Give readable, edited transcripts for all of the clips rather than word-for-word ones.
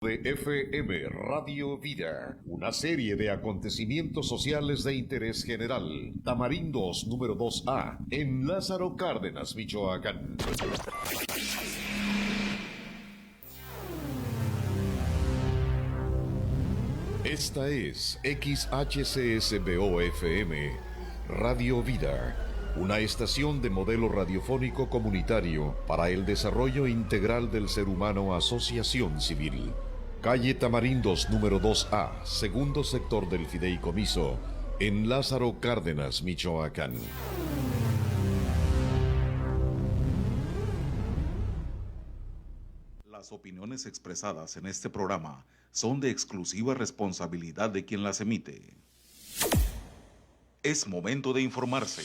de FM Radio Vida, una serie de acontecimientos sociales de interés general. Tamarindos número 2A, en Lázaro Cárdenas, Michoacán. Esta es XHCSBO-FM Radio Vida, una estación de modelo radiofónico comunitario para el desarrollo integral del ser humano. Asociación Civil. Calle Tamarindos número 2A, segundo sector del Fideicomiso, en Lázaro Cárdenas, Michoacán. Las opiniones expresadas en este programa son de exclusiva responsabilidad de quien las emite. Es momento de informarse.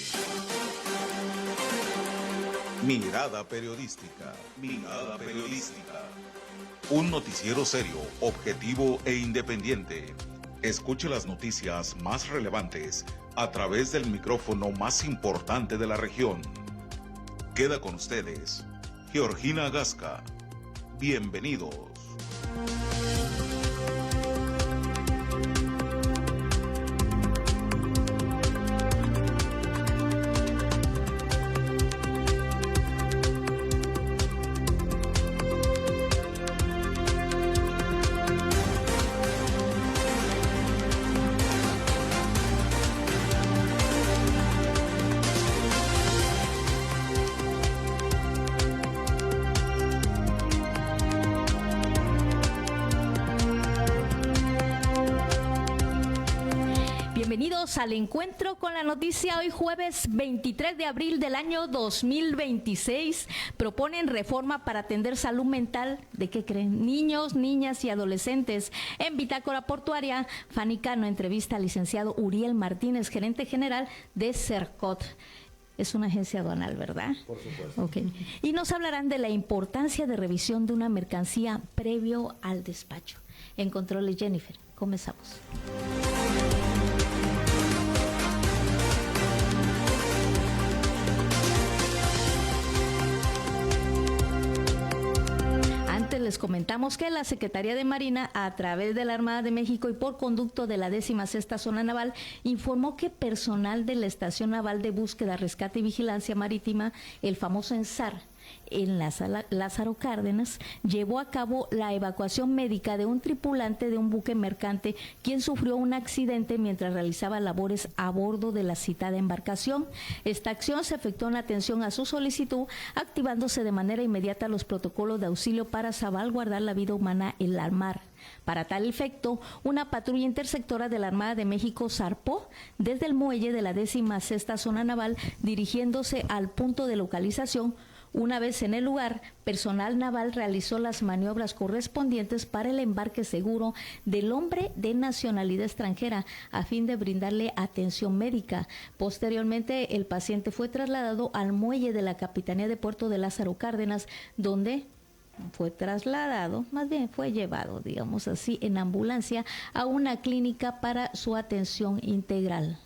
Mirada Periodística. Mirada Periodística. Un noticiero serio, objetivo e independiente. Escuche las noticias más relevantes a través del micrófono más importante de la región. Queda con ustedes, Georgina Gasca. Bienvenidos. Al encuentro con la noticia. Hoy jueves 23 de abril del año 2026 proponen reforma para atender salud mental de, ¿qué creen?, niños, niñas y adolescentes. En Bitácora Portuaria, Fanny Cano entrevista al licenciado Uriel Martínez, gerente general de CERCOT. Es una agencia aduanal, ¿verdad? Por supuesto. Okay. Y nos hablarán de la importancia de revisión de una mercancía previo al despacho. En controles, Jennifer. Comenzamos. Les comentamos que la Secretaría de Marina, a través de la Armada de México y por conducto de la 16ª Zona Naval, informó que personal de la Estación Naval de Búsqueda, Rescate y Vigilancia Marítima, el famoso ENSAR, en Lázaro Cárdenas, llevó a cabo la evacuación médica de un tripulante de un buque mercante quien sufrió un accidente mientras realizaba labores a bordo de la citada embarcación. Esta acción se efectuó en atención a su solicitud, activándose de manera inmediata los protocolos de auxilio para salvaguardar la vida humana en la mar. Para tal efecto, una patrulla intersectora de la Armada de México zarpó desde el muelle de la 16ª Zona Naval, dirigiéndose al punto de localización. Una vez en el lugar, personal naval realizó las maniobras correspondientes para el embarque seguro del hombre de nacionalidad extranjera a fin de brindarle atención médica. Posteriormente, el paciente fue trasladado al muelle de la Capitanía de Puerto de Lázaro Cárdenas, donde fue trasladado, más bien fue llevado, digamos así, en ambulancia a una clínica para su atención integral.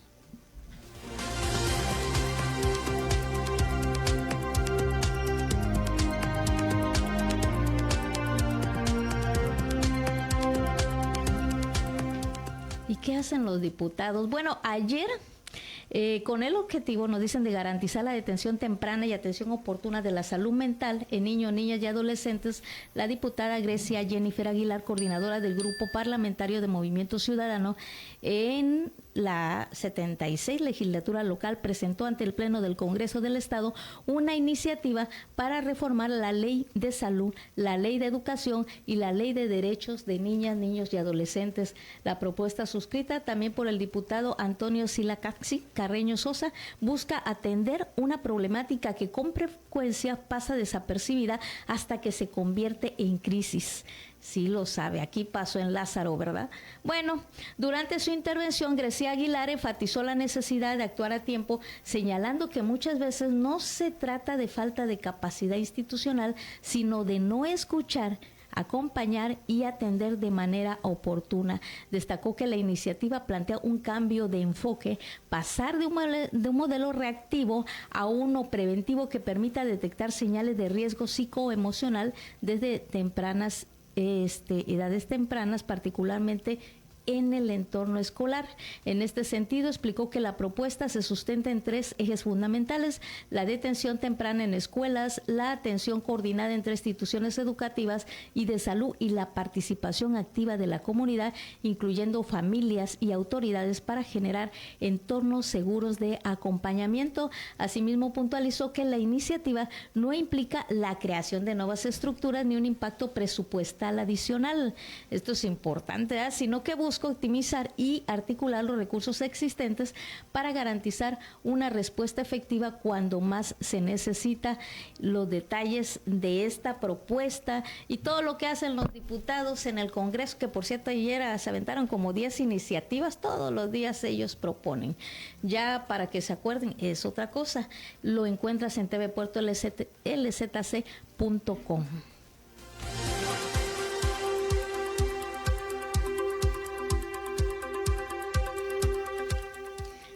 ¿Y qué hacen los diputados? Bueno, ayer, con el objetivo, nos dicen, de garantizar la detención temprana y atención oportuna de la salud mental en niños, niñas y adolescentes, la diputada Grecia Jennifer Aguilar, coordinadora del Grupo Parlamentario de Movimiento Ciudadano, en la 76 legislatura local, presentó ante el Pleno del Congreso del Estado una iniciativa para reformar la Ley de Salud, la Ley de Educación y la Ley de Derechos de Niñas, Niños y Adolescentes. La propuesta, suscrita también por el diputado Antonio Silacaxi Carreño Sosa, busca atender una problemática que con frecuencia pasa desapercibida hasta que se convierte en crisis. Sí lo sabe, aquí pasó en Lázaro, ¿verdad? Bueno, durante su intervención, Grecia Aguilar enfatizó la necesidad de actuar a tiempo, señalando que muchas veces no se trata de falta de capacidad institucional, sino de no escuchar, acompañar y atender de manera oportuna. Destacó que la iniciativa plantea un cambio de enfoque, pasar de un modelo reactivo a uno preventivo que permita detectar señales de riesgo psicoemocional desde tempranas edades tempranas, particularmente en el entorno escolar. En este sentido, explicó que la propuesta se sustenta en 3 ejes fundamentales: la detención temprana en escuelas, la atención coordinada entre instituciones educativas y de salud y la participación activa de la comunidad, incluyendo familias y autoridades, para generar entornos seguros de acompañamiento. Asimismo, puntualizó que la iniciativa no implica la creación de nuevas estructuras ni un impacto presupuestal adicional. Esto es importante, sino que busca optimizar y articular los recursos existentes para garantizar una respuesta efectiva cuando más se necesita. Los detalles de esta propuesta y todo lo que hacen los diputados en el Congreso, que por cierto ayer se aventaron como 10 iniciativas, todos los días ellos proponen. Ya para que se acuerden, es otra cosa. Lo encuentras en tvpuertolzc.com.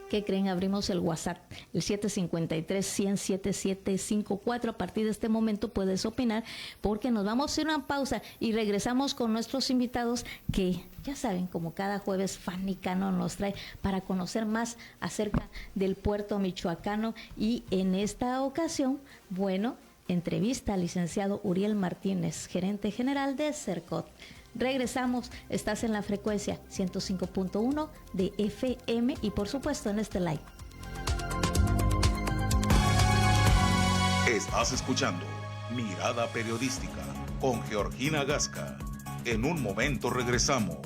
¿Qué creen? Abrimos el WhatsApp, el 753-100-7754. A partir de este momento puedes opinar, porque nos vamos a hacer una pausa y regresamos con nuestros invitados que, ya saben, como cada jueves, Fanny Cano nos trae para conocer más acerca del puerto michoacano. Y en esta ocasión, bueno, entrevista al licenciado Uriel Martínez, gerente general de CERCOT. Regresamos, estás en la frecuencia 105.1 de FM y por supuesto en este live. Estás escuchando Mirada Periodística con Georgina Gasca. En un momento regresamos.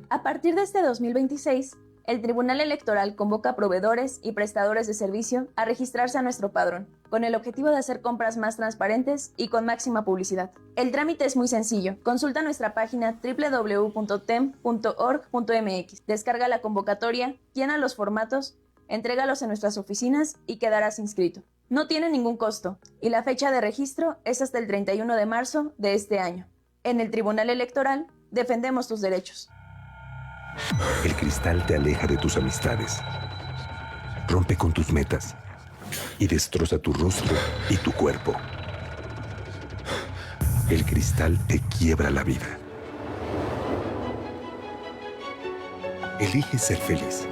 A partir de este 2026, el Tribunal Electoral convoca a proveedores y prestadores de servicio a registrarse a nuestro padrón, con el objetivo de hacer compras más transparentes y con máxima publicidad. El trámite es muy sencillo. Consulta nuestra página www.tem.org.mx, descarga la convocatoria, llena los formatos, entrégalos en nuestras oficinas y quedarás inscrito. No tiene ningún costo y la fecha de registro es hasta el 31 de marzo de este año. En el Tribunal Electoral defendemos tus derechos. El cristal te aleja de tus amistades, rompe con tus metas y destroza tu rostro y tu cuerpo. El cristal te quiebra la vida. Elige ser feliz.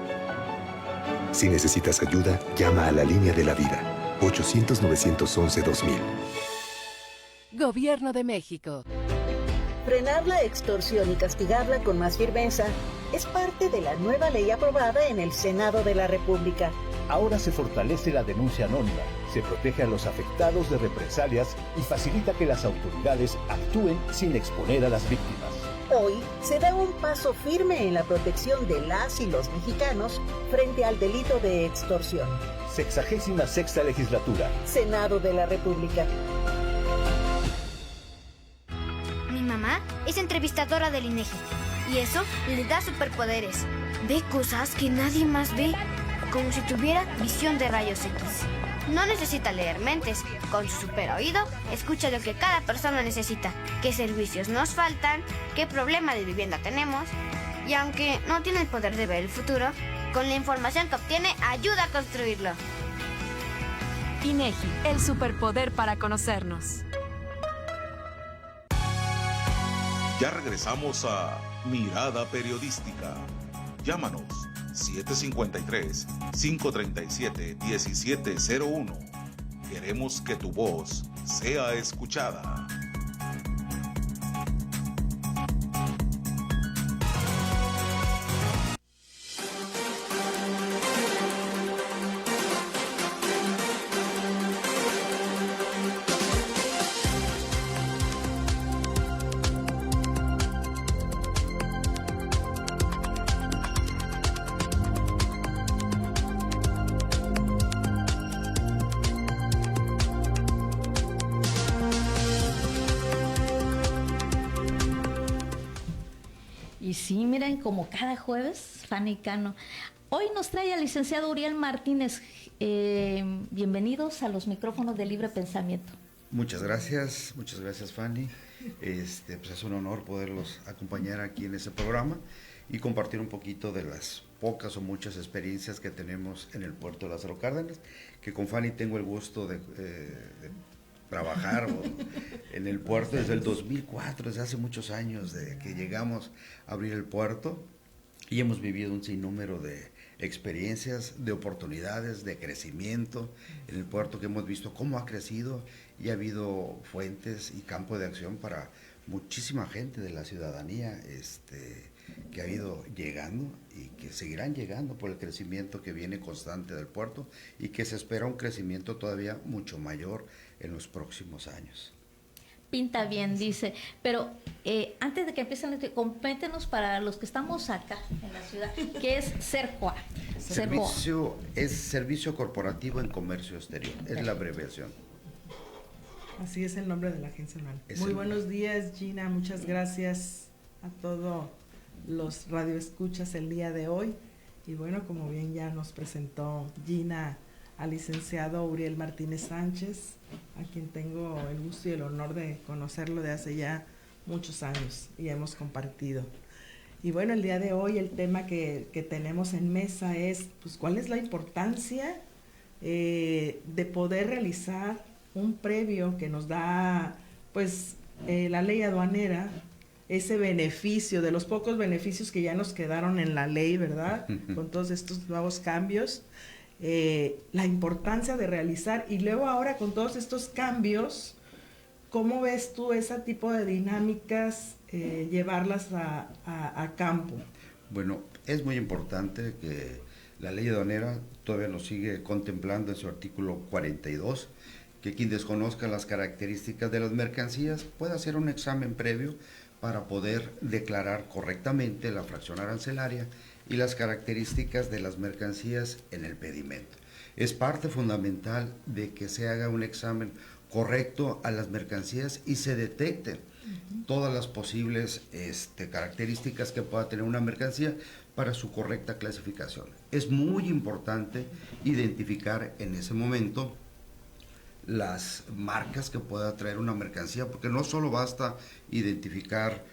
Si necesitas ayuda, llama a la línea de la vida, 800-911-2000. Gobierno de México. Frenar la extorsión y castigarla con más firmeza es parte de la nueva ley aprobada en el Senado de la República. Ahora se fortalece la denuncia anónima, se protege a los afectados de represalias y facilita que las autoridades actúen sin exponer a las víctimas. Hoy se da un paso firme en la protección de las y los mexicanos frente al delito de extorsión. 66ª Legislatura. Senado de la República. Mi mamá es entrevistadora del INEGI y eso le da superpoderes. Ve cosas que nadie más ve, como si tuviera visión de rayos X. No necesita leer mentes. Con su super oído, escucha lo que cada persona necesita, qué servicios nos faltan, qué problema de vivienda tenemos. Y aunque no tiene el poder de ver el futuro, con la información que obtiene, ayuda a construirlo. INEGI, el superpoder para conocernos. Ya regresamos a Mirada Periodística. Llámanos 753-537-1701. Queremos que tu voz sea escuchada. Y sí, miren, como cada jueves, Fanny Cano. Hoy nos trae al licenciado Uriel Martínez. Bienvenidos a los micrófonos de Libre Pensamiento. Muchas gracias Fanny. Pues es un honor poderlos acompañar aquí en este programa y compartir un poquito de las pocas o muchas experiencias que tenemos en el puerto de Lázaro Cárdenas, que con Fanny tengo el gusto de trabajar en el puerto desde el 2004, desde hace muchos años de que llegamos a abrir el puerto, y hemos vivido un sinnúmero de experiencias, de oportunidades, de crecimiento en el puerto, que hemos visto cómo ha crecido y ha habido fuentes y campo de acción para muchísima gente de la ciudadanía que ha ido llegando y que seguirán llegando por el crecimiento que viene constante del puerto y que se espera un crecimiento todavía mucho mayor en los próximos años. Pinta bien, dice, pero antes de que empiecen, compéntenos para los que estamos acá en la ciudad, ¿qué es SERCOA? Es Servicio Corporativo en Comercio Exterior, es la abreviación. Así es el nombre de la agencia anual. Muy buenos días, Gina, muchas gracias a todos los radioescuchas el día de hoy. Y bueno, como bien ya nos presentó Gina, al licenciado Uriel Martínez Sánchez, a quien tengo el gusto y el honor de conocerlo de hace ya muchos años y hemos compartido. Y bueno, el día de hoy el tema que tenemos en mesa es, pues, ¿cuál es la importancia de poder realizar un previo que nos da, pues, la ley aduanera, ese beneficio, de los pocos beneficios que ya nos quedaron en la ley, ¿verdad? Con todos estos nuevos cambios, la importancia de realizar, y luego ahora con todos estos cambios, ¿cómo ves tú ese tipo de dinámicas, llevarlas a campo? Bueno, es muy importante que la ley aduanera todavía nos sigue contemplando en su artículo 42, que quien desconozca las características de las mercancías pueda hacer un examen previo para poder declarar correctamente la fracción arancelaria y las características de las mercancías en el pedimento. Es parte fundamental de que se haga un examen correcto a las mercancías y se detecten todas las posibles características que pueda tener una mercancía para su correcta clasificación. Es muy importante identificar en ese momento las marcas que pueda traer una mercancía, porque no solo basta identificar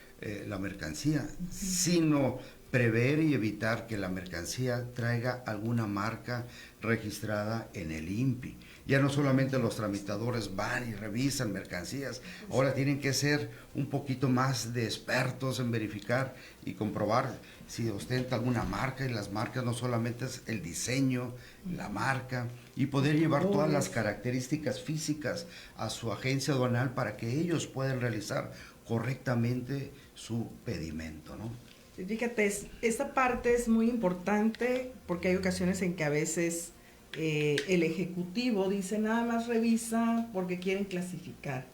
la mercancía, sino prever y evitar que la mercancía traiga alguna marca registrada en el INPI. Ya no solamente los tramitadores van y revisan mercancías, ahora tienen que ser un poquito más de expertos en verificar y comprobar si ostenta alguna marca, y las marcas no solamente es el diseño, la marca, y poder llevar todas las características físicas a su agencia aduanal para que ellos puedan realizar correctamente su pedimento, ¿no? Fíjate, esta parte es muy importante porque hay ocasiones en que a veces el ejecutivo dice nada más revisa porque quieren clasificar.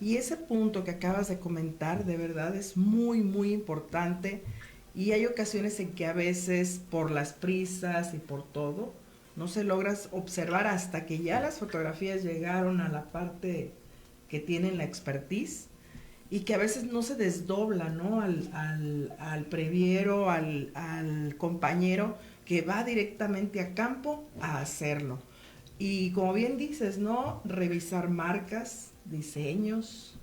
Y ese punto que acabas de comentar de verdad es muy, muy importante, y hay ocasiones en que a veces por las prisas y por todo no se logra observar hasta que ya las fotografías llegaron a la parte que tienen la expertise, y que a veces no se desdobla, ¿no? al previero, al compañero que va directamente a campo a hacerlo. Y como bien dices, ¿no? Revisar marcas, diseños,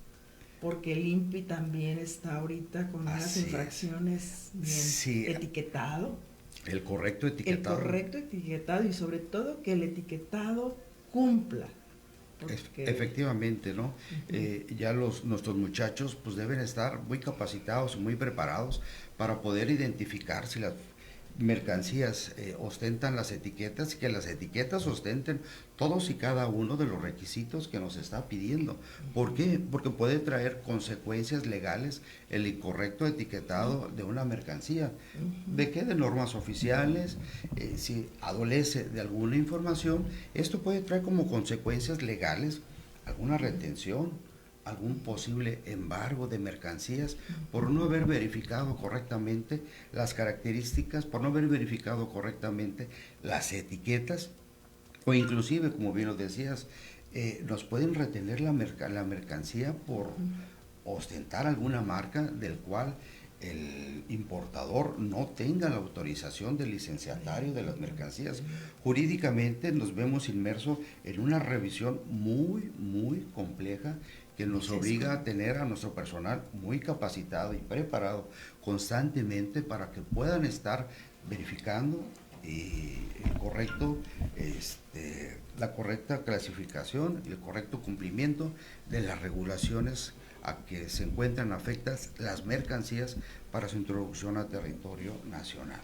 porque el INPI también está ahorita con unas infracciones bien etiquetado. El correcto etiquetado. El correcto etiquetado, y sobre todo que el etiquetado cumpla. Efectivamente, ¿no? Ya nuestros muchachos pues deben estar muy capacitados, muy preparados para poder identificar si las mercancías ostentan las etiquetas, y que las etiquetas ostenten todos y cada uno de los requisitos que nos está pidiendo. ¿Por qué? Porque puede traer consecuencias legales el incorrecto etiquetado de una mercancía. ¿De qué? De normas oficiales. Si adolece de alguna información, esto puede traer como consecuencias legales alguna retención, algún posible embargo de mercancías por no haber verificado correctamente las características, por no haber verificado correctamente las etiquetas, o inclusive, como bien lo decías, nos pueden retener la mercancía por ostentar alguna marca del cual el importador no tenga la autorización del licenciatario de las mercancías. Jurídicamente nos vemos inmersos en una revisión muy, muy compleja que nos obliga a tener a nuestro personal muy capacitado y preparado constantemente para que puedan estar verificando la correcta clasificación y el correcto cumplimiento de las regulaciones a que se encuentran afectas las mercancías para su introducción a territorio nacional.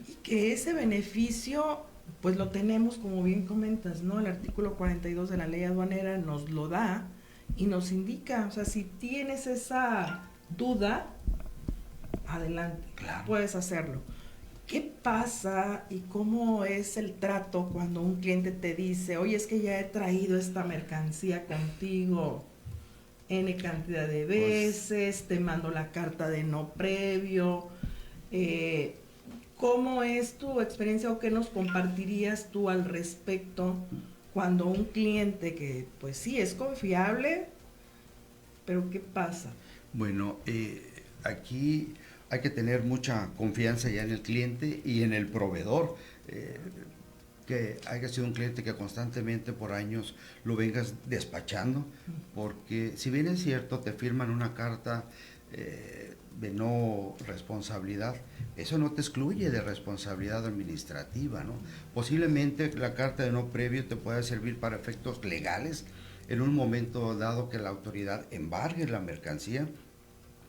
Y que ese beneficio, pues lo tenemos, como bien comentas, ¿no? El artículo 42 de la ley aduanera nos lo da y nos indica, o sea, si tienes esa duda, adelante, claro, puedes hacerlo. ¿Qué pasa y cómo es el trato cuando un cliente te dice, oye, es que ya he traído esta mercancía contigo N cantidad de veces, te mando la carta de no previo? ¿Cómo es tu experiencia o qué nos compartirías tú al respecto cuando un cliente que pues sí es confiable, pero qué pasa? Bueno, aquí hay que tener mucha confianza ya en el cliente y en el proveedor, que haya sido un cliente que constantemente por años lo vengas despachando, porque si bien es cierto, te firman una carta de no responsabilidad, eso no te excluye de responsabilidad administrativa, ¿no? Posiblemente la carta de no previo te pueda servir para efectos legales en un momento dado que la autoridad embargue la mercancía,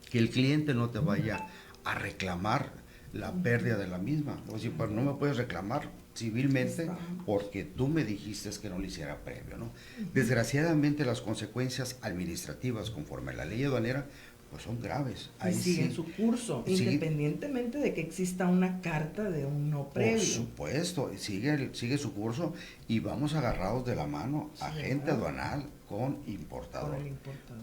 que el cliente no te vaya a reclamar la pérdida de la misma. O sea, pues no me puedes reclamar civilmente porque tú me dijiste que no lo hiciera previo, ¿no? Desgraciadamente las consecuencias administrativas conforme a la ley aduanera pues son graves. Ahí siguen su curso, independientemente de que exista una carta de un no previo. Por supuesto, sigue su curso y vamos agarrados de la mano, agente aduanal con importador.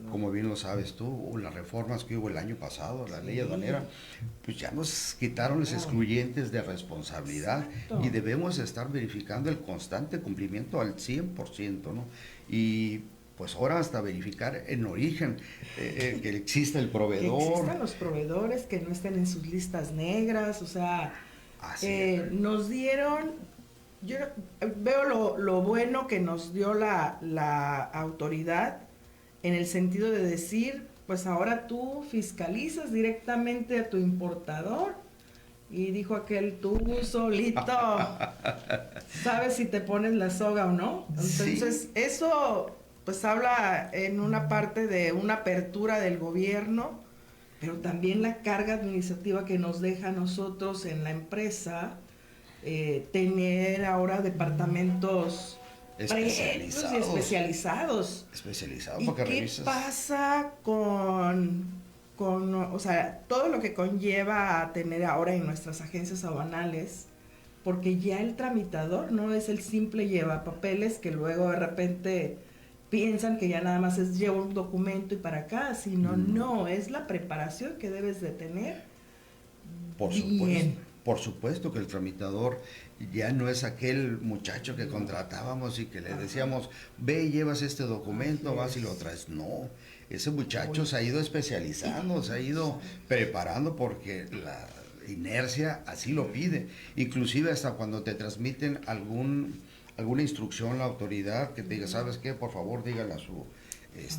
Como bien lo sabes tú, las reformas que hubo el año pasado, la ley aduanera, pues ya nos quitaron los excluyentes de responsabilidad. Exacto. Y debemos estar verificando el constante cumplimiento al 100%, ¿no? Y pues ahora hasta verificar en origen que exista el proveedor. Que existan los proveedores, que no estén en sus listas negras, o sea, nos dieron, yo veo lo bueno que nos dio la autoridad en el sentido de decir, pues ahora tú fiscalizas directamente a tu importador, y dijo aquel, tú solito sabes si te pones la soga o no. Entonces, eso pues habla en una parte de una apertura del gobierno, pero también la carga administrativa que nos deja a nosotros en la empresa, tener ahora departamentos especializados. Especializados. ¿Y qué pasa con, o sea, todo lo que conlleva a tener ahora en nuestras agencias aduanales? Porque ya el tramitador no es el simple llevapapeles que luego de repente piensan que ya nada más es llevar un documento y para acá, sino no, es la preparación que debes de tener. Por supuesto que el tramitador ya no es aquel muchacho que contratábamos y que le decíamos, ve y llevas este documento, vas y lo traes. No, ese muchacho se ha ido especializando, se ha ido preparando porque la inercia así lo pide. Inclusive hasta cuando te transmiten alguna instrucción la autoridad que te diga, ¿sabes qué? Por favor, dígale a su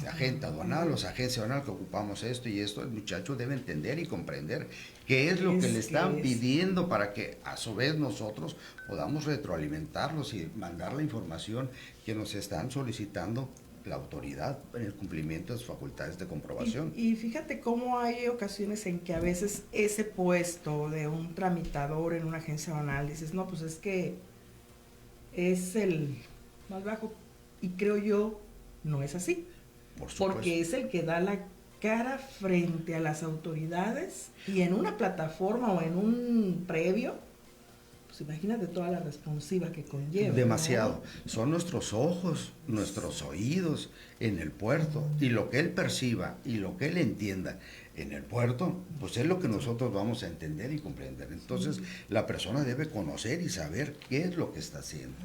agente aduanal o sea, agencia aduanal que ocupamos esto y esto. El muchacho debe entender y comprender qué es lo que le están pidiendo para que a su vez nosotros podamos retroalimentarlos y mandar la información que nos están solicitando la autoridad en el cumplimiento de sus facultades de comprobación. Y fíjate cómo hay ocasiones en que a veces ese puesto de un tramitador en una agencia aduanal dices, no, pues es que es el más bajo, y creo yo no es así, porque es el que da la cara frente a las autoridades y en una plataforma o en un previo, pues imagínate toda la responsiva que conlleva. Demasiado, ¿no? Son nuestros ojos, nuestros oídos en el puerto, y lo que él perciba y lo que él entienda en el puerto, pues es lo que nosotros vamos a entender y comprender. Entonces, la persona debe conocer y saber qué es lo que está haciendo.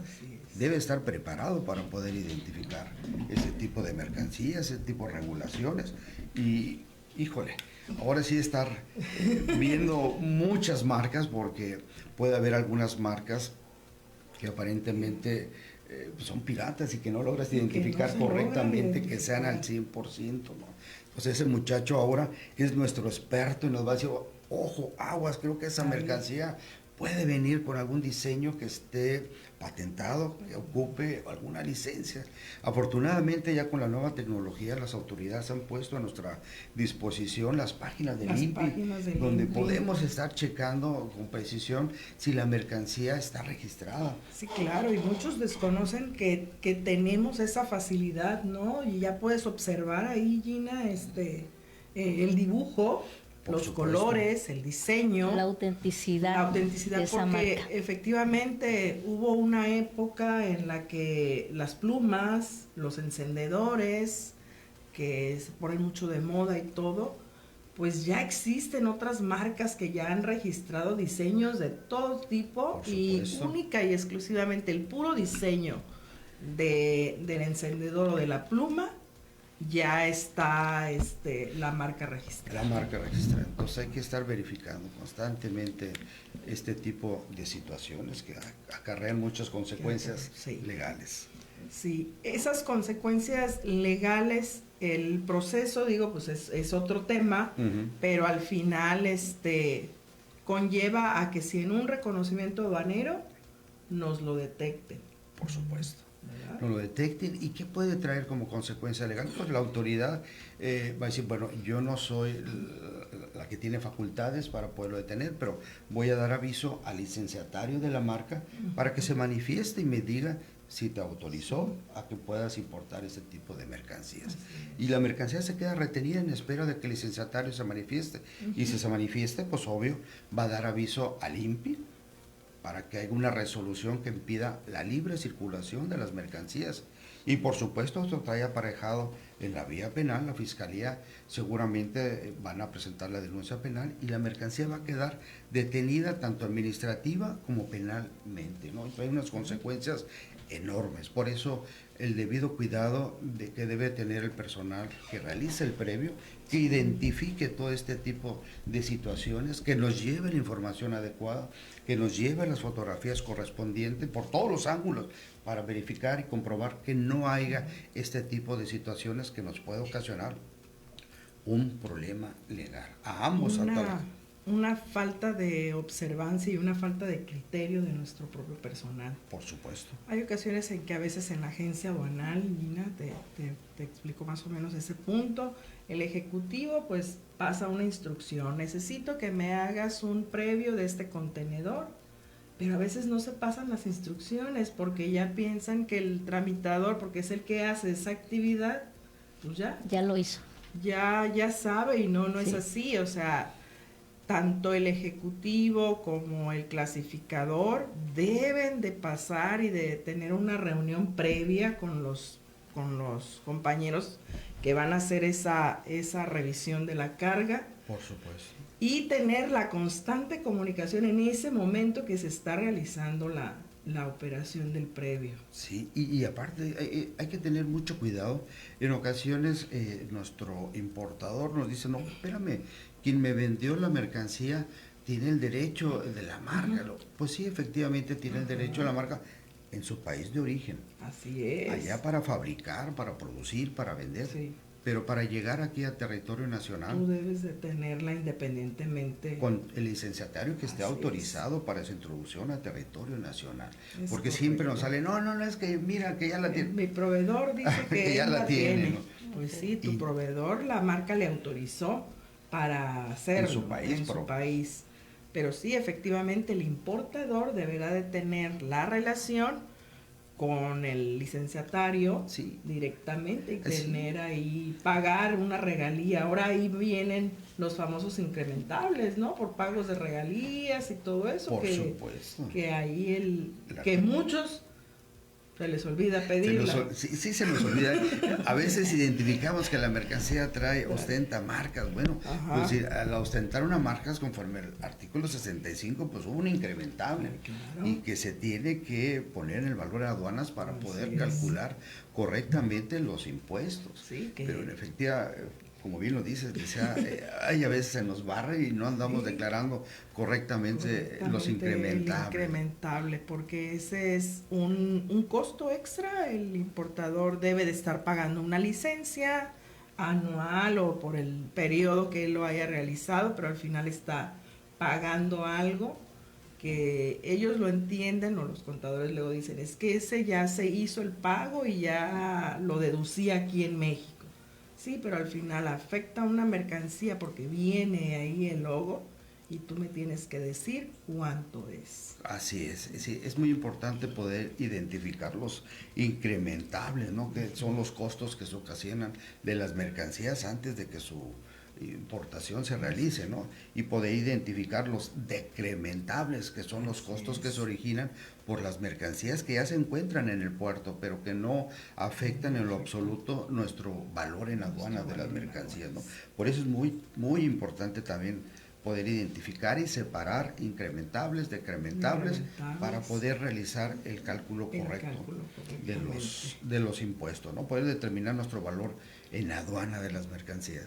Debe estar preparado para poder identificar ese tipo de mercancías, ese tipo de regulaciones. Y Híjole, ahora sí estar viendo muchas marcas, porque puede haber algunas marcas que aparentemente son piratas y que no logras identificar correctamente que sean al 100%, ¿no? Entonces ese muchacho ahora es nuestro experto y nos va a decir, ojo, aguas, creo que esa mercancía puede venir con algún diseño que esté patentado, que ocupe alguna licencia. Afortunadamente ya con la nueva tecnología las autoridades han puesto a nuestra disposición las páginas del INPI, donde podemos estar checando con precisión si la mercancía está registrada. Sí, claro, y muchos desconocen que tenemos esa facilidad, ¿no? Y ya puedes observar ahí, Gina, el dibujo, los colores, el diseño, la autenticidad de esa porque marca. Efectivamente hubo una época en la que las plumas, los encendedores, que se ponen mucho de moda y todo, pues ya existen otras marcas que ya han registrado diseños de todo tipo, y única y exclusivamente el puro diseño del encendedor o de la pluma ya está la marca registrada. La marca registrada. Entonces hay que estar verificando constantemente este tipo de situaciones que acarrean muchas consecuencias legales. Sí, esas consecuencias legales, el proceso, digo, pues es otro tema, pero al final conlleva a que si en un reconocimiento aduanero nos lo detecten. Por supuesto. No lo detecten. ¿Y qué puede traer como consecuencia legal? Pues la autoridad va a decir, bueno, yo no soy la que tiene facultades para poderlo detener, pero voy a dar aviso al licenciatario de la marca para que se manifieste y me diga si te autorizó a que puedas importar ese tipo de mercancías. Y la mercancía se queda retenida en espera de que el licenciatario se manifieste. Y si se manifieste, pues obvio, va a dar aviso al INPI para que haya una resolución que impida la libre circulación de las mercancías. Y por supuesto esto trae aparejado en la vía penal, la fiscalía seguramente van a presentar la denuncia penal y la mercancía va a quedar detenida tanto administrativa como penalmente, ¿no? Hay unas consecuencias enormes. Por eso el debido cuidado que debe tener el personal que realice el previo, que identifique todo este tipo de situaciones, que nos lleve la información adecuada, que nos lleve las fotografías correspondientes por todos los ángulos para verificar y comprobar que no haya este tipo de situaciones que nos puede ocasionar un problema legal a ambos actores. Una falta de observancia y una falta de criterio de nuestro propio personal. Por supuesto. Hay ocasiones en que a veces en la agencia aduanal, Gina, te explico más o menos ese punto, el ejecutivo pues pasa una instrucción, necesito que me hagas un previo de este contenedor, pero a veces no se pasan las instrucciones porque ya piensan que el tramitador, porque es el que hace esa actividad, pues ya lo hizo. Ya sabe, y no es así, o sea, tanto el ejecutivo como el clasificador deben de pasar y de tener una reunión previa con los compañeros que van a hacer esa revisión de la carga. Por supuesto. Y tener la constante comunicación en ese momento que se está realizando la operación del previo. Sí, y aparte hay que tener mucho cuidado. En ocasiones nuestro importador nos dice, no, espérame, quien me vendió la mercancía tiene el derecho de la marca. Pues sí, efectivamente tiene el derecho de la marca en su país de origen. Así es. Allá para fabricar, para producir, para vender. Sí. Pero para llegar aquí a territorio nacional, tú debes de tenerla independientemente. Con el licenciatario que esté autorizado para su introducción a territorio nacional. Es porque correcto. Siempre nos sale, no, es que mira, que ya la tiene. Mi proveedor dice que ya la tiene. ¿No? Pues sí, tu proveedor, la marca le autorizó para hacerlo en su país. Pero sí, efectivamente, el importador deberá de tener la relación con el licenciatario directamente y tener ahí, pagar una regalía. Ahora ahí vienen los famosos incrementables, ¿no? Por pagos de regalías y todo eso. Por supuesto. Que ahí que muchos se les olvida pedirla. Sí, se nos olvida. A veces identificamos que la mercancía ostenta marcas. Bueno, pues al ostentar una marca conforme al artículo 65, pues hubo un incrementable. Claro. Y que se tiene que poner en el valor de aduanas para poder calcular correctamente los impuestos. Sí, Pero en efectiva, como bien lo dices, hay a veces se nos barre y no andamos declarando correctamente los incrementables. El incrementable, porque ese es un costo extra. El importador debe de estar pagando una licencia anual o por el periodo que él lo haya realizado, pero al final está pagando algo que ellos lo entienden, o los contadores luego dicen, es que ese ya se hizo el pago y ya lo deducí aquí en México. Sí, pero al final afecta a una mercancía porque viene ahí el logo y tú me tienes que decir cuánto es. Así es, sí, es muy importante poder identificar los incrementables, ¿no? Que son los costos que se ocasionan de las mercancías antes de que su importación se realice, ¿no? Y poder identificar los decrementables, que son los costos que se originan por las mercancías que ya se encuentran en el puerto, pero que no afectan en lo absoluto nuestro valor en aduana de las mercancías, ¿no? Por eso es muy, muy importante también poder identificar y separar incrementables, decrementables, para poder realizar el cálculo correcto de los impuestos, ¿no? Poder determinar nuestro valor en aduana de las mercancías.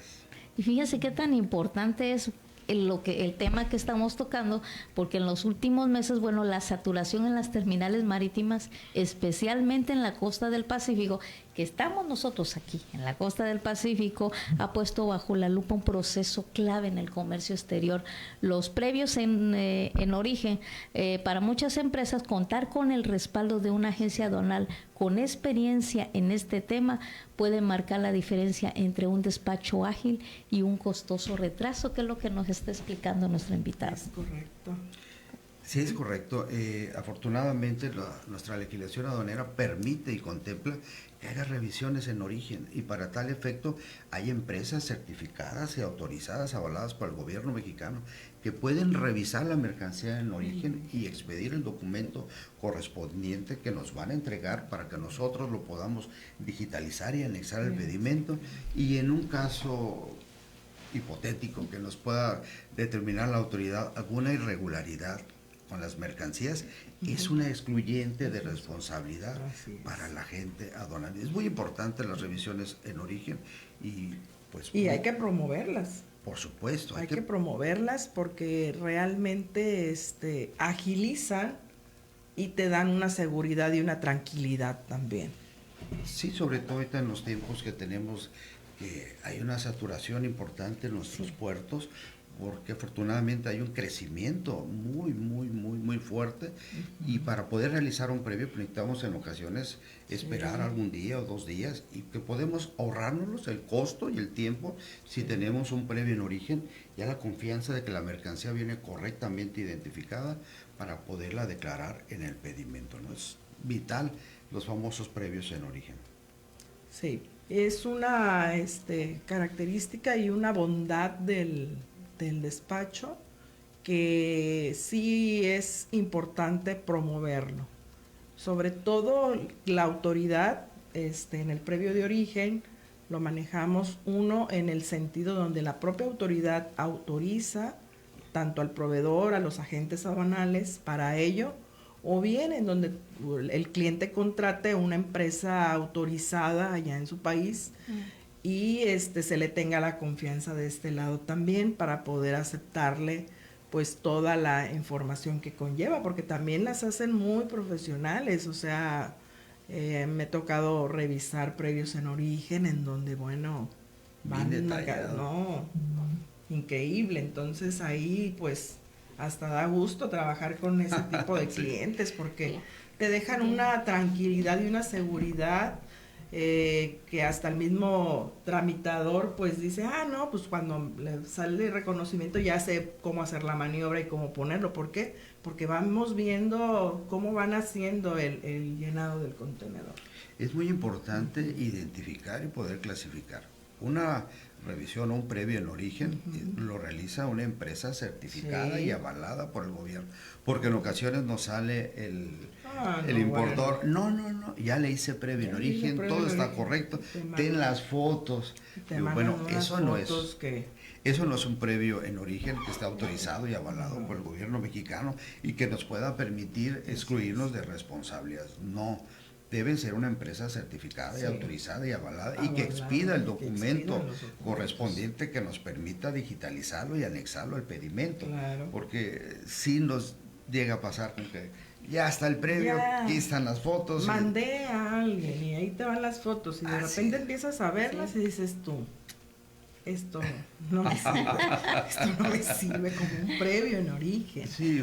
Y fíjense qué tan importante es el tema que estamos tocando, porque en los últimos meses, bueno, la saturación en las terminales marítimas, especialmente en la costa del Pacífico, que estamos nosotros aquí, en la costa del Pacífico, ha puesto bajo la lupa un proceso clave en el comercio exterior. Los previos en origen, para muchas empresas, contar con el respaldo de una agencia aduanal con experiencia en este tema puede marcar la diferencia entre un despacho ágil y un costoso retraso, que es lo que nos está explicando nuestro invitado. Es correcto. Sí, es correcto. Afortunadamente, nuestra legislación aduanera permite y contempla que haga revisiones en origen, y para tal efecto hay empresas certificadas y autorizadas, avaladas por el gobierno mexicano, que pueden revisar la mercancía en origen y expedir el documento correspondiente que nos van a entregar para que nosotros lo podamos digitalizar y anexar el pedimento, y en un caso hipotético que nos pueda determinar la autoridad alguna irregularidad con las mercancías, es una excluyente de responsabilidad para la gente aduanal. Es muy importante las revisiones en origen y pues... Y hay que promoverlas. Por supuesto. Hay que promoverlas porque realmente agilizan y te dan una seguridad y una tranquilidad también. Sí, sobre todo ahorita en los tiempos que tenemos, que hay una saturación importante en nuestros puertos, porque afortunadamente hay un crecimiento muy fuerte, y para poder realizar un previo necesitamos en ocasiones esperar algún día o 2 días, y que podemos ahorrarnos el costo y el tiempo si tenemos un previo en origen, ya la confianza de que la mercancía viene correctamente identificada para poderla declarar en el pedimento, ¿no? Es vital los famosos previos en origen. Sí, es una característica y una bondad del despacho que sí es importante promoverlo. Sobre todo la autoridad en el previo de origen lo manejamos en el sentido donde la propia autoridad autoriza tanto al proveedor, a los agentes aduanales para ello, o bien en donde el cliente contrate una empresa autorizada allá en su país y se le tenga la confianza de este lado también para poder aceptarle pues toda la información que conlleva, porque también las hacen muy profesionales. O sea, me ha tocado revisar previos en origen en donde, bueno, van increíble. Entonces ahí pues hasta da gusto trabajar con ese tipo de clientes, porque te dejan una tranquilidad y una seguridad que hasta el mismo tramitador pues dice, no, pues cuando le sale el reconocimiento ya sé cómo hacer la maniobra y cómo ponerlo. ¿Por qué? Porque vamos viendo cómo van haciendo el llenado del contenedor. Es muy importante identificar y poder clasificar. Una revisión o un previo en origen lo realiza una empresa certificada y avalada por el gobierno, porque en ocasiones nos sale el importador, no, ya le hice previo en origen, todo está correcto, ten las fotos. Bueno, eso no es un previo en origen que está autorizado y avalado por el gobierno mexicano y que nos pueda permitir excluirnos de responsabilidades. No, deben ser una empresa certificada y autorizada y avalada y que expida el documento correspondiente que nos permita digitalizarlo y anexarlo al pedimento. Claro. Porque si nos llega a pasar con que ya está el previo, aquí están las fotos. Mandé a alguien y ahí te van las fotos y de repente empiezas a verlas y dices tú, esto no me sirve, esto no me sirve como un previo en origen. Sí,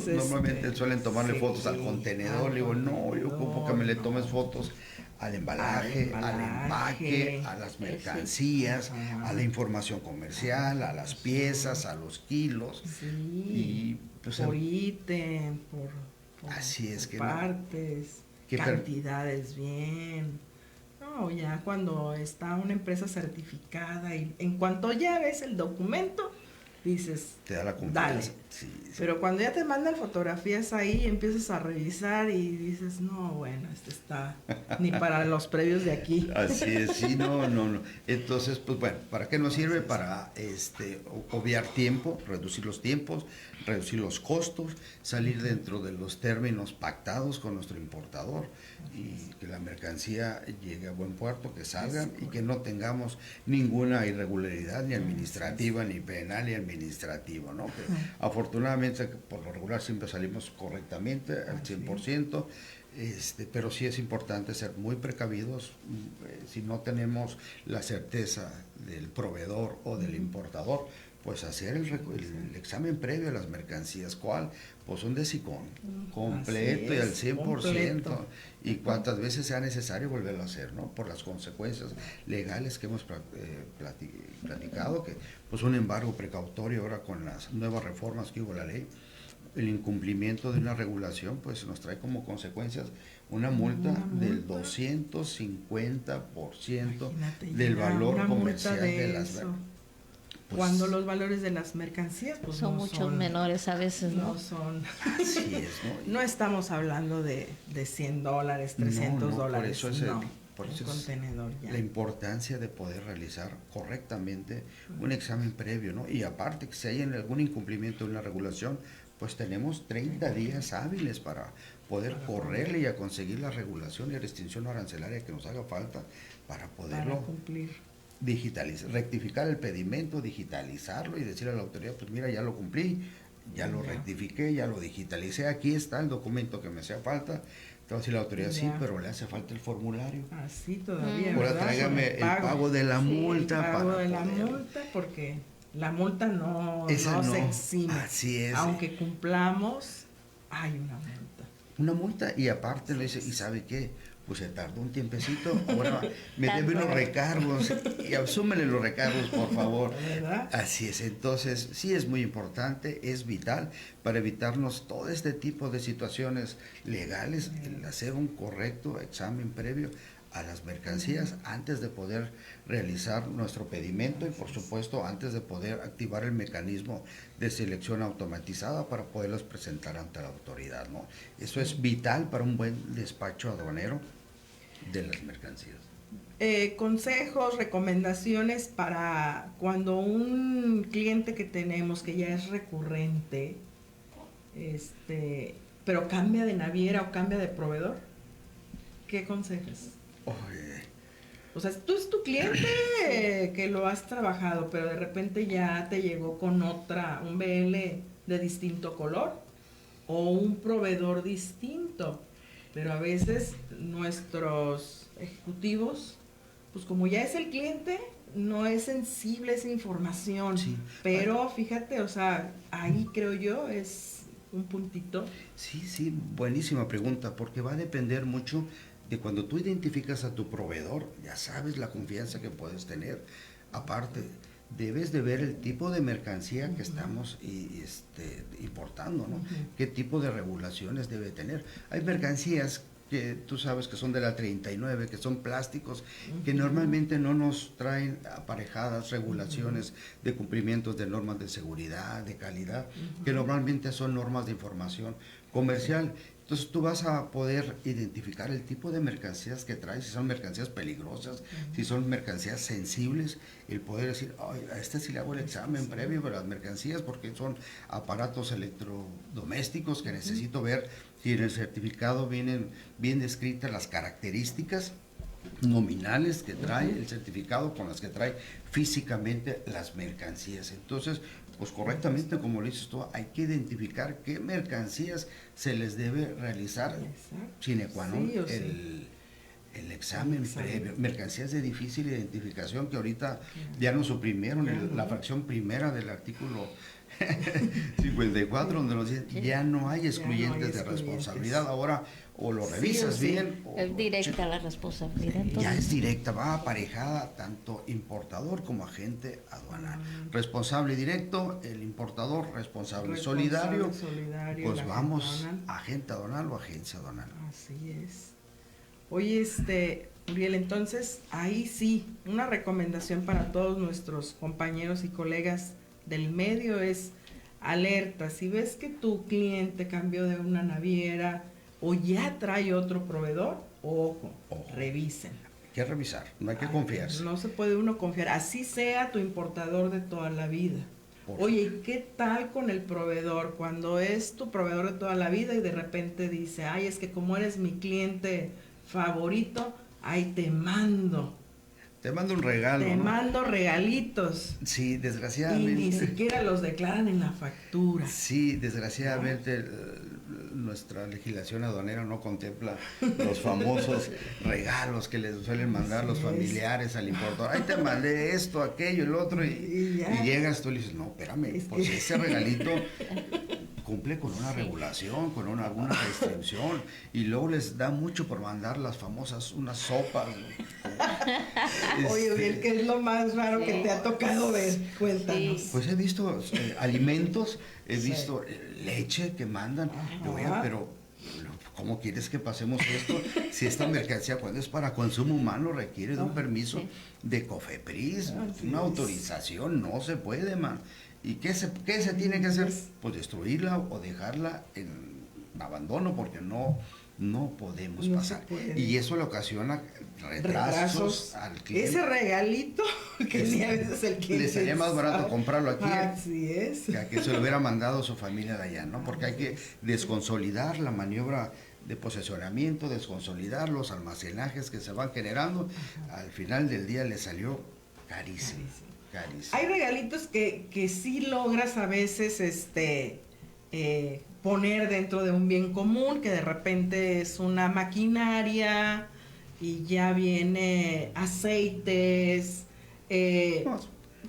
normalmente suelen tomarle fotos al contenedor, le digo, no, yo ocupo que me le tomes fotos al embalaje, al empaque, a las mercancías, a la información comercial, a las piezas, a los kilos. Sí, y, pues, por ítem, por así es que partes, cantidades bien. No, ya cuando está una empresa certificada y en cuanto ya ves el documento, dices, te da la confianza. Dale. Sí. Pero cuando ya te mandan fotografías ahí, empiezas a revisar y dices, no, bueno, este está ni para los previos de aquí. Así es, sí, no. Entonces, pues bueno, ¿para qué nos sirve? Para obviar tiempo, reducir los tiempos, reducir los costos, salir dentro de los términos pactados con nuestro importador y que la mercancía llegue a buen puerto, que salgan y que no tengamos ninguna irregularidad ni administrativa, ni penal, ni administrativa, ¿no? Que afortunadamente, por lo regular siempre salimos correctamente al 100%, pero sí es importante ser muy precavidos. Si no tenemos la certeza del proveedor o del importador, pues hacer el examen previo a las mercancías. ¿Cuál? Pues un DESICON completo y al 100%. Completo. Y cuantas veces sea necesario volverlo a hacer, ¿no? Por las consecuencias legales que hemos platicado, que pues un embargo precautorio ahora con las nuevas reformas que hubo a la ley, el incumplimiento de una regulación pues nos trae como consecuencias una multa del 250% del valor comercial de las mercancías. Pues, cuando los valores de las mercancías pues son muchos menores a veces, ¿no? No son. Así es, ¿no? No estamos hablando de $100, $300. Por eso es contenedor ya. La importancia de poder realizar correctamente un examen previo, ¿no? Y aparte, que si hay algún incumplimiento de una regulación, pues tenemos 30 días hábiles para poder correrle y a conseguir la regulación y restricción arancelaria que nos haga falta para poderlo cumplir. Digitalizar, rectificar el pedimento, digitalizarlo y decirle a la autoridad, pues mira, ya lo cumplí, ya lo rectifiqué, ya lo digitalicé, aquí está el documento que me hacía falta. Entonces la autoridad, sí, pero le hace falta el formulario. Así todavía. Ahora tráigame el pago de la multa. El pago de la multa, porque la multa no se exime. Así es. Aunque cumplamos, hay una multa. Una multa, y aparte le dice, ¿y sabe qué? Pues se tardó un tiempecito, ahora me debe unos recargos, y asúmele los recargos, por favor. ¿Verdad? Así es, entonces sí es muy importante, es vital para evitarnos todo este tipo de situaciones legales, el hacer un correcto examen previo a las mercancías antes de poder realizar nuestro pedimento y por supuesto antes de poder activar el mecanismo de selección automatizada para poderlos presentar ante la autoridad, ¿no? Eso es vital para un buen despacho aduanero de las mercancías. Consejos, recomendaciones para cuando un cliente que tenemos que ya es recurrente, pero cambia de naviera o cambia de proveedor, ¿qué aconsejas? O sea, tú es tu cliente que lo has trabajado, pero de repente ya te llegó con un BL de distinto color o un proveedor distinto. Pero a veces nuestros ejecutivos, pues como ya es el cliente, no es sensible esa información. Sí. Pero fíjate, o sea, ahí creo yo es un puntito. Sí, buenísima pregunta, porque va a depender mucho de cuando tú identificas a tu proveedor, ya sabes la confianza que puedes tener. Aparte, debes de ver el tipo de mercancía que estamos importando, ¿no? ¿Qué tipo de regulaciones debe tener? Hay mercancías que tú sabes que son de la 39, que son plásticos, que normalmente no nos traen aparejadas regulaciones de cumplimientos de normas de seguridad, de calidad, que normalmente son normas de información comercial. Entonces tú vas a poder identificar el tipo de mercancías que traes, si son mercancías peligrosas, si son mercancías sensibles, el poder decir, a sí le hago el examen previo de las mercancías porque son aparatos electrodomésticos que necesito ver y en el certificado vienen bien descritas las características nominales que trae el certificado con las que trae físicamente las mercancías. Entonces, pues correctamente, como lo dices tú, hay que identificar qué mercancías se les debe realizar sine qua non el examen previo. Mercancías de difícil identificación que ahorita ya nos suprimieron la fracción primera del artículo 54, donde nos dicen ya no hay excluyentes de responsabilidad. Ahora o lo revisas bien o es directa la responsabilidad, ya es directa, va aparejada tanto importador como agente aduanal. Responsable directo, el importador; responsable solidario, pues vamos agente aduanal o agencia aduanal. Así es. Oye, Uriel, entonces ahí sí, una recomendación para todos nuestros compañeros y colegas del medio es: alerta, si ves que tu cliente cambió de una naviera o ya trae otro proveedor, ojo. Revisen. Hay que revisar, no hay que confiarse. No se puede uno confiar, así sea tu importador de toda la vida. Oye, ¿y qué tal con el proveedor? Cuando es tu proveedor de toda la vida y de repente dice: ay, es que como eres mi cliente favorito, ahí te mando un regalo. Te mando regalitos. Sí, desgraciadamente. Y ni siquiera los declaran en la factura. Sí, desgraciadamente nuestra legislación aduanera no contempla los famosos regalos que les suelen mandar los familiares al importador. Ahí te mandé esto, aquello, el otro, y llegas tú y le dices: no, espérame, pues ese regalito cumple con una regulación, con alguna restricción, y luego les da mucho por mandar las famosas unas sopas. Oye, Uriel, ¿qué es lo más raro que te ha tocado ver? Cuéntanos. Pues he visto alimentos, he visto leche que mandan. Oye, pero ¿cómo quieres que pasemos esto? Si esta mercancía, cuando es para consumo humano, requiere de un permiso de COFEPRIS, una autorización, no se puede, man. ¿Y qué se tiene que hacer? Pues destruirla o dejarla en abandono, porque no podemos pasar. Y eso le ocasiona retrasos al cliente. Ese regalito que ni a veces el cliente le salía más barato comprarlo aquí. Así es. Que a que se lo hubiera mandado su familia de allá, ¿no? Porque hay que desconsolidar la maniobra de posesionamiento, desconsolidar los almacenajes que se van generando. Al final del día le salió carísimo. Hay regalitos que sí logras a veces poner dentro de un bien común, que de repente es una maquinaria y ya viene aceites,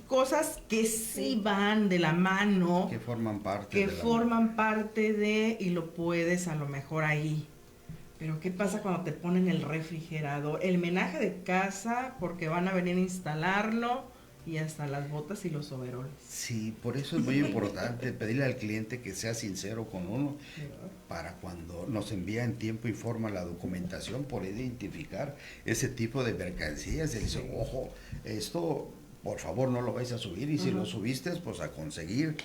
cosas que sí van de la mano, que forman parte y lo puedes a lo mejor ahí. Pero ¿qué pasa cuando te ponen el refrigerador, el menaje de casa, porque van a venir a instalarlo? Y hasta las botas y los overoles. Sí, por eso es muy importante pedirle al cliente que sea sincero con uno, para cuando nos envía en tiempo y forma la documentación, poder identificar ese tipo de mercancías. Y dice: ojo, esto por favor no lo vais a subir, y si lo subiste, pues a conseguir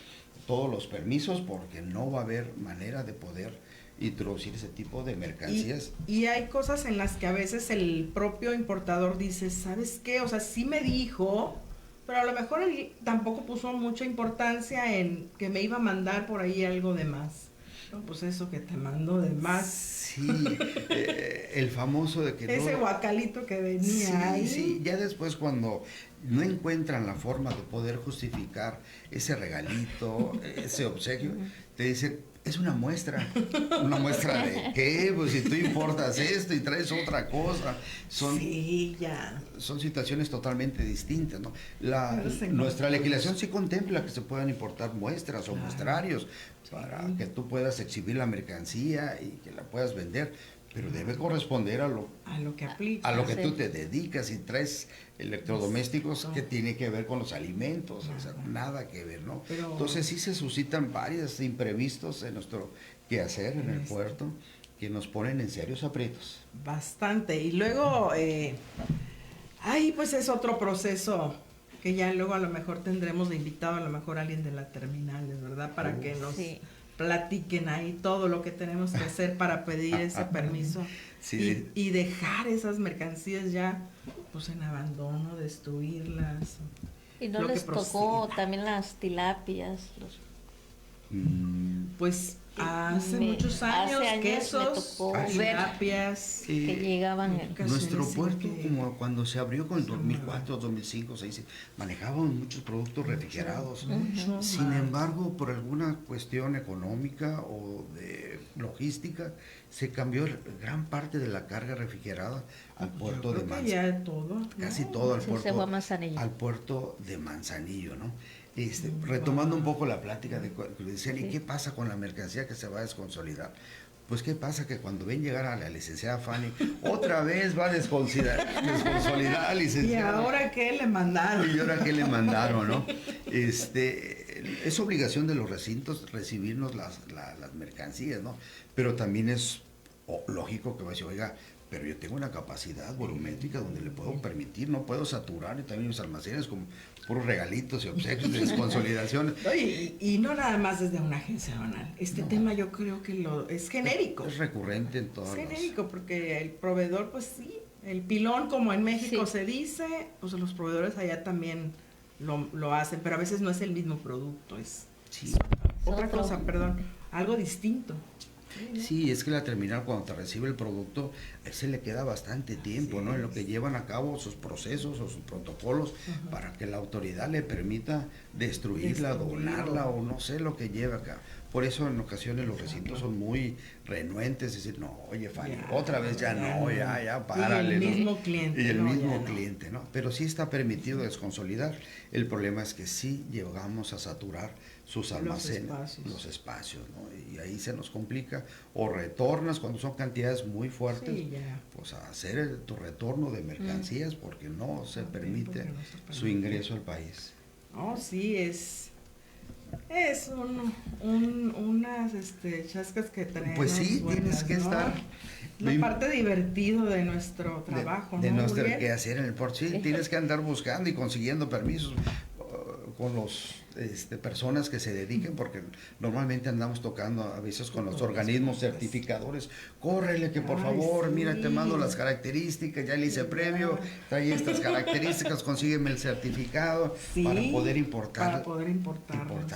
todos los permisos, porque no va a haber manera de poder introducir ese tipo de mercancías. Y hay cosas en las que a veces el propio importador dice: ¿sabes qué? O sea, sí me dijo, pero a lo mejor él tampoco puso mucha importancia en que me iba a mandar por ahí algo de más. No, pues eso que te mandó de más. Sí, el famoso de que ese guacalito que venía ahí. Sí, ya después, cuando no encuentran la forma de poder justificar ese regalito, ese obsequio, te dicen: es una muestra. ¿Una muestra de qué? Pues si tú importas esto y traes otra cosa. Son situaciones totalmente distintas, ¿no? Nuestra legislación sí contempla que se puedan importar muestras o muestrarios para que tú puedas exhibir la mercancía y que la puedas vender, pero debe corresponder a lo que aplica, a lo que tú te dedicas. Y traes electrodomésticos, que tiene que ver con los alimentos, o sea, nada que ver, ¿no? Entonces sí se suscitan varios imprevistos en nuestro quehacer en el puerto, que nos ponen en serios aprietos. Bastante. Y luego pues es otro proceso que ya luego a lo mejor tendremos de invitado a lo mejor alguien de la terminal, ¿verdad? Para que nos platiquen ahí todo lo que tenemos que hacer para pedir ese permiso y dejar esas mercancías ya pues en abandono, destruirlas. Y no les tocó también las tilapias, Pues hace muchos años, quesos, terapias que llegaban. Nuestro puerto, como cuando se abrió con el 2004, 2005, se manejaban muchos productos refrigerados. Sin embargo, por alguna cuestión económica o de logística, se cambió gran parte de la carga refrigerada al puerto de Manzanillo. Casi todo al puerto de Manzanillo, ¿no? Retomando un poco la plática de que decían, ¿y qué pasa con la mercancía que se va a desconsolidar? Pues qué pasa que cuando ven llegar a la licenciada Fanny, otra vez va a desconsolidar a la licenciada. ¿Y ahora qué le mandaron? ¿No? Es obligación de los recintos recibirnos las mercancías, ¿no? Pero también es lógico que va a decir, oiga, pero yo tengo una capacidad volumétrica donde le puedo permitir, no puedo saturar y también mis almacenes con puros regalitos y obsequios de desconsolidación. Y no nada más desde una agencia aduanal. Tema yo creo que es genérico. Es recurrente en todas Es genérico porque el proveedor, pues sí, el pilón como en México se dice, pues los proveedores allá también lo hacen, pero a veces no es el mismo producto, es otra cosa, algo distinto. Sí, es que la terminal cuando te recibe el producto, se le queda bastante tiempo, ¿no? En lo que llevan a cabo sus procesos o sus protocolos para que la autoridad le permita destruirla, donarla o no sé lo que lleva acá. Por eso en ocasiones los recintos son muy renuentes, decir, no, oye Fanny, otra vez ya párale. Y el mismo cliente. Y el mismo cliente, ¿no? Pero sí está permitido desconsolidar. El problema es que sí llegamos a saturar sus almacenes, los espacios, ¿no? Y ahí se nos complica, o retornas cuando son cantidades muy fuertes, pues a hacer tu retorno de mercancías porque no se permite su ingreso al país. No, sí, es unas chascas que tenemos. Pues sí, buenas, tienes que estar. La parte divertido de nuestro trabajo, de nuestro quehacer en el puerto. Sí, tienes que andar buscando y consiguiendo permisos con los personas que se dediquen, porque normalmente andamos tocando a veces con los organismos certificadores. Córrele que por favor, mira, te mando las características, ya le hice previo, trae estas características, consígueme el certificado para poder importar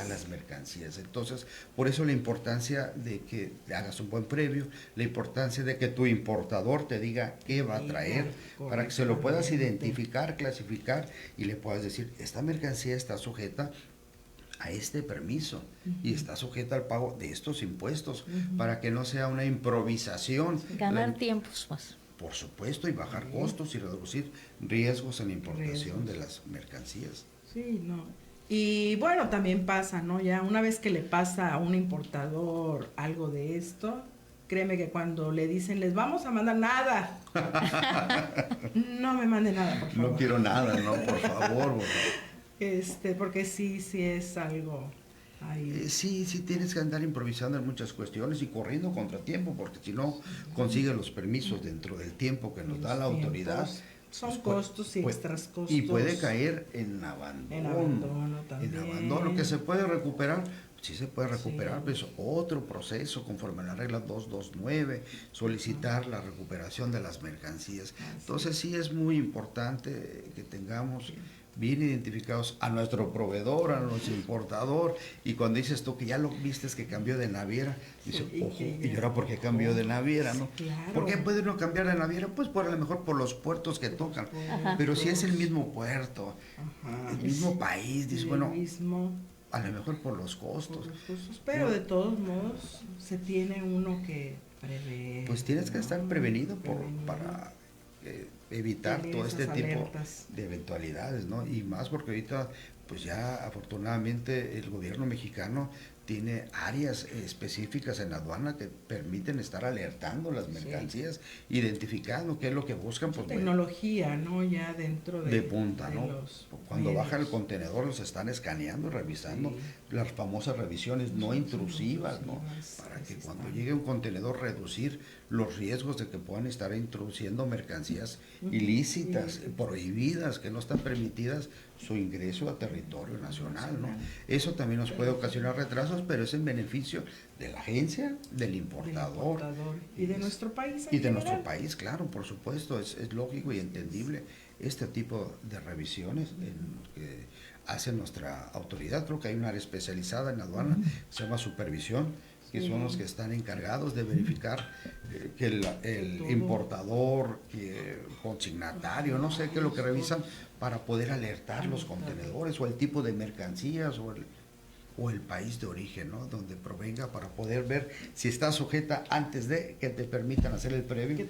las mercancías. Entonces, por eso la importancia de que hagas un buen previo, la importancia de que tu importador te diga qué va a traer, para que se lo puedas identificar, clasificar y le puedas decir, esta mercancía está sujeta a este permiso y está sujeta al pago de estos impuestos, para que no sea una improvisación. Ganar tiempos más. Por supuesto, y bajar costos y reducir riesgos en la importación de las mercancías. Sí, no. Y bueno, también pasa, ¿no? Ya una vez que le pasa a un importador algo de esto, créeme que cuando le dicen, les vamos a mandar nada, no me mande nada, por favor. No quiero nada, no, por favor. Porque sí es algo ahí. Sí tienes que andar improvisando en muchas cuestiones y corriendo contratiempo, porque si no consigues los permisos dentro del tiempo que nos da la autoridad. Son costos y extras costos. Y puede caer en abandono. En abandono también. En abandono, que se puede recuperar. Sí se puede recuperar, pues otro proceso conforme a la regla 229, solicitar la recuperación de las mercancías. Entonces sí es muy importante que tengamos bien identificados a nuestro proveedor, a nuestro importador, y cuando dices tú que ya lo vistes que cambió de naviera, dice, ojo, ¿y ahora por qué cambió de naviera, no? Claro. ¿Por qué puede uno cambiar de naviera? Pues a lo mejor por los puertos que tocan, pero si es el mismo puerto, el mismo país, dice, bueno, a lo mejor por los costos. Pero de todos modos se tiene uno que prever. Pues tienes que estar prevenido para evitar todo este tipo de eventualidades, ¿no? Y más porque ahorita, pues ya afortunadamente el gobierno mexicano tiene áreas específicas en la aduana que permiten estar alertando las mercancías, identificando qué es lo que buscan. Pues tecnología, ¿no? Ya dentro de punta, ¿no? Cuando baja el contenedor los están escaneando y revisando, las famosas revisiones no intrusivas, ¿no? Para que cuando llegue un contenedor reducir los riesgos de que puedan estar introduciendo mercancías ilícitas, prohibidas, que no están permitidas su ingreso a territorio nacional, ¿no? Eso también nos puede ocasionar retrasos, pero es en beneficio de la agencia, del importador. Y de nuestro país. Y de nuestro país, claro, por supuesto, es lógico y entendible este tipo de revisiones que hace nuestra autoridad. Creo que hay un área especializada en aduana, se llama supervisión, que son los que están encargados de verificar que el importador, consignatario, no sé qué es lo que revisan para poder alertar los contenedores o el tipo de mercancías o el país de origen, ¿no? Donde provenga, para poder ver si está sujeta antes de que te permitan hacer el previo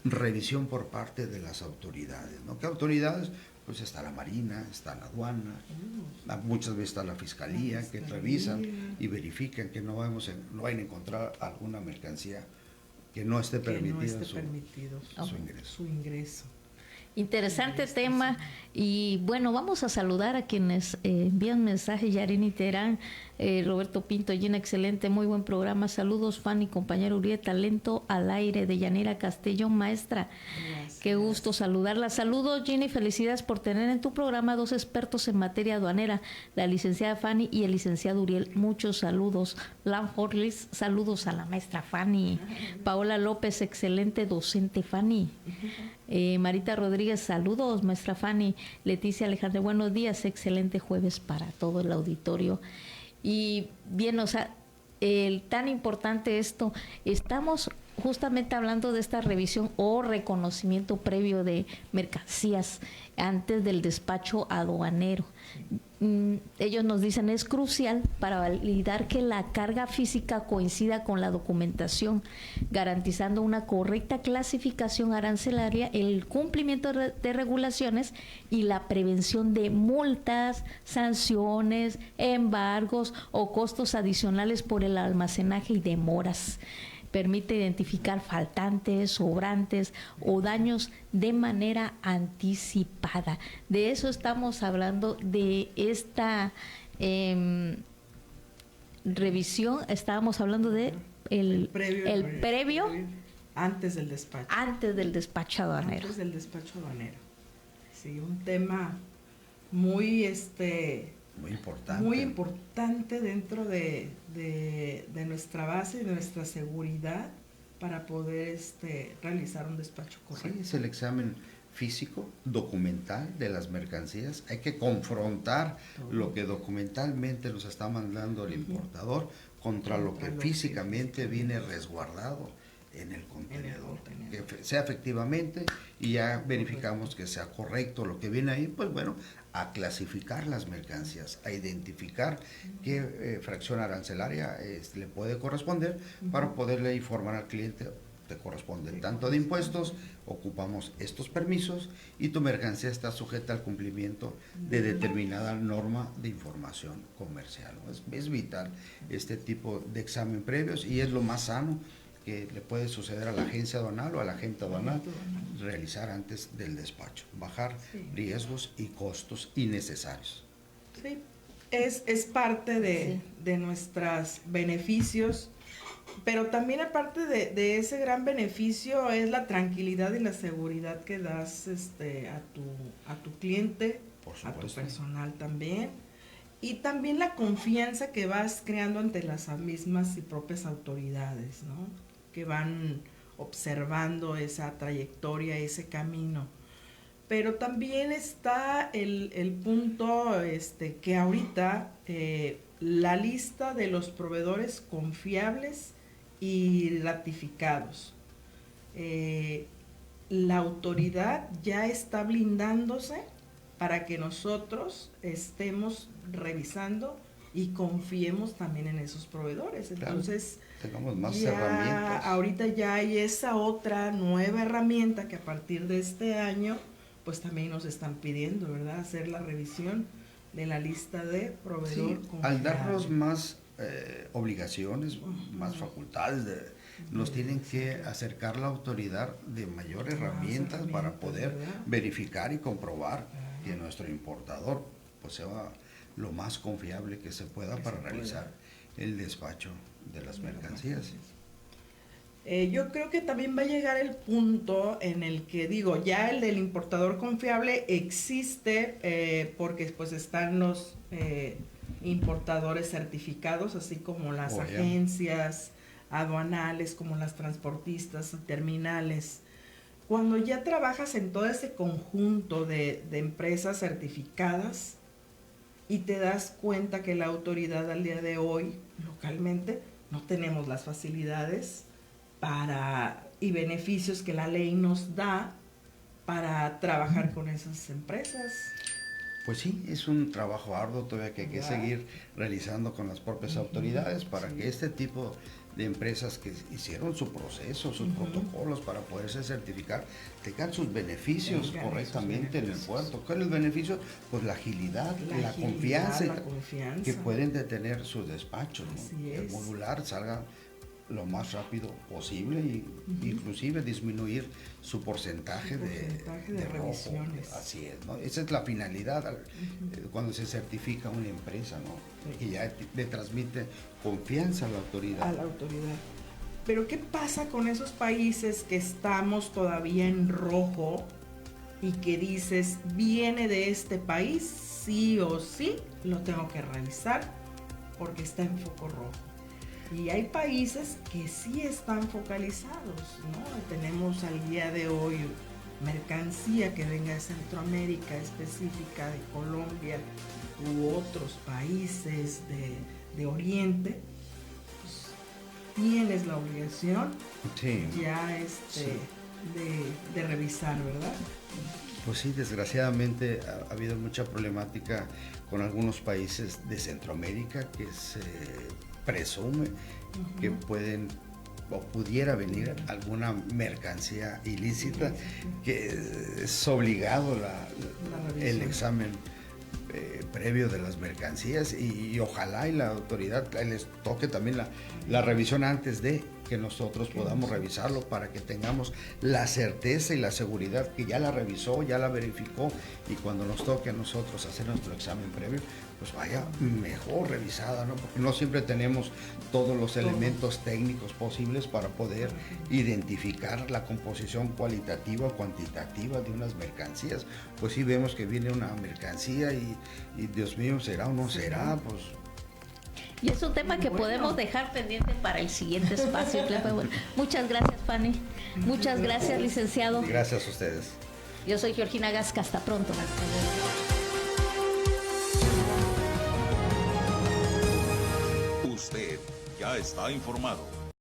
revisión por parte de las autoridades, ¿no? ¿Qué autoridades? Pues está la Marina, está la aduana, muchas veces está la Fiscalía, que revisan y verifican que no vayan a encontrar alguna mercancía que no esté permitida su ingreso. Interesante tema, y bueno, vamos a saludar a quienes envían mensajes. Yarini Terán, Roberto Pinto, Gina, excelente, muy buen programa, saludos Fanny, compañero Uriel, talento al aire, de Yanira Castellón, maestra. Gracias. Qué gusto saludarla. Saludos Gina y felicidades por tener en tu programa 2 expertos en materia aduanera, la licenciada Fanny y el licenciado Uriel. Muchos saludos. Lan Horlis, saludos a la maestra Fanny. Paola López, excelente docente Fanny. Marita Rodríguez, saludos maestra Fanny. Leticia Alejandra, buenos días, excelente jueves para todo el auditorio. Y bien, o sea, tan importante esto, estamos justamente hablando de esta revisión o reconocimiento previo de mercancías antes del despacho aduanero. Ellos nos dicen es crucial para validar que la carga física coincida con la documentación, garantizando una correcta clasificación arancelaria, el cumplimiento de regulaciones y la prevención de multas, sanciones, embargos o costos adicionales por el almacenaje y demoras. Permite identificar faltantes, sobrantes o daños de manera anticipada. De eso estamos hablando, de esta revisión. Estábamos hablando de el previo antes del despacho. Antes del despacho aduanero. Antes del despacho aduanero. Sí, un tema muy muy importante dentro de nuestra base, de nuestra seguridad, para poder realizar un despacho correcto. Sí, es el examen físico, documental de las mercancías. Hay que confrontar lo que documentalmente nos está mandando el importador contra lo que físicamente viene resguardado en el contenedor. Que sea efectivamente, y ya verificamos que sea correcto lo que viene ahí, pues bueno, a clasificar las mercancías, a identificar qué fracción arancelaria le puede corresponder para poderle informar al cliente: te corresponde tanto de impuestos, ocupamos estos permisos y tu mercancía está sujeta al cumplimiento de determinada norma de información comercial. Es vital este tipo de examen previos, y es lo más sano que le puede suceder a la agencia aduanal o al agente aduanal realizar antes del despacho, bajar riesgos y costos innecesarios. Sí, es parte de nuestros beneficios, pero también aparte de ese gran beneficio es la tranquilidad y la seguridad que das a tu cliente, a tu personal también, y también la confianza que vas creando ante las mismas y propias autoridades, ¿no? Que van observando esa trayectoria, ese camino. Pero también está el punto que ahorita la lista de los proveedores confiables y ratificados. La autoridad ya está blindándose para que nosotros estemos revisando y confiemos también en esos proveedores. Entonces, tengamos más herramientas. Ahorita ya hay esa otra nueva herramienta que a partir de este año, pues también nos están pidiendo, ¿verdad? Hacer la revisión de la lista de proveedor confiable. Al darnos más obligaciones, más facultades, nos tienen que acercar la autoridad de mayores herramientas para poder verificar y comprobar que nuestro importador pues sea lo más confiable que se pueda para realizar el despacho de las mercancías. Yo creo que también va a llegar el punto en el que, digo, ya el del importador confiable existe porque pues están los importadores certificados, así como las agencias aduanales, como las transportistas, terminales. cuando ya trabajas en todo ese conjunto de empresas certificadas y te das cuenta que la autoridad al día de hoy, localmente, no tenemos las facilidades y beneficios que la ley nos da para trabajar con esas empresas. Pues sí, es un trabajo arduo todavía que hay que seguir realizando con las propias autoridades para que este tipo de empresas que hicieron su proceso, sus protocolos para poderse certificar, tengan sus beneficios correctamente en el puerto. ¿Cuál es el beneficio? Pues la agilidad, la confianza que pueden detener sus despachos, ¿no? El modular salga lo más rápido posible y inclusive disminuir su porcentaje de revisiones. Así es, ¿no? Esa es la finalidad cuando se certifica una empresa, ¿no? Sí. Y ya le transmite confianza a la autoridad. A la autoridad. Pero ¿qué pasa con esos países que estamos todavía en rojo y que dices, viene de este país, sí o sí, lo tengo que revisar porque está en foco rojo? Y hay países que sí están focalizados, ¿no? Tenemos al día de hoy mercancía que venga de Centroamérica, específica de Colombia u otros países de Oriente, pues tienes la obligación ya de revisar, ¿verdad? Pues sí, desgraciadamente ha habido mucha problemática con algunos países de Centroamérica que se presume que pueden o pudiera venir alguna mercancía ilícita, que es obligado el examen previo de las mercancías y ojalá y la autoridad les toque también la revisión antes de que nosotros podamos revisarlo para que tengamos la certeza y la seguridad que ya la revisó, ya la verificó y cuando nos toque a nosotros hacer nuestro examen previo, pues vaya mejor revisada, ¿no? Porque no siempre tenemos todos los elementos técnicos posibles para poder identificar la composición cualitativa o cuantitativa de unas mercancías. Pues sí vemos que viene una mercancía y Dios mío, ¿será o no será? Pues y es un tema que podemos dejar pendiente para el siguiente espacio. Bueno, muchas gracias, Fanny. Muchas gracias, licenciado. Gracias a ustedes. Yo soy Georgina Gasca. Hasta pronto. Usted ya está informado.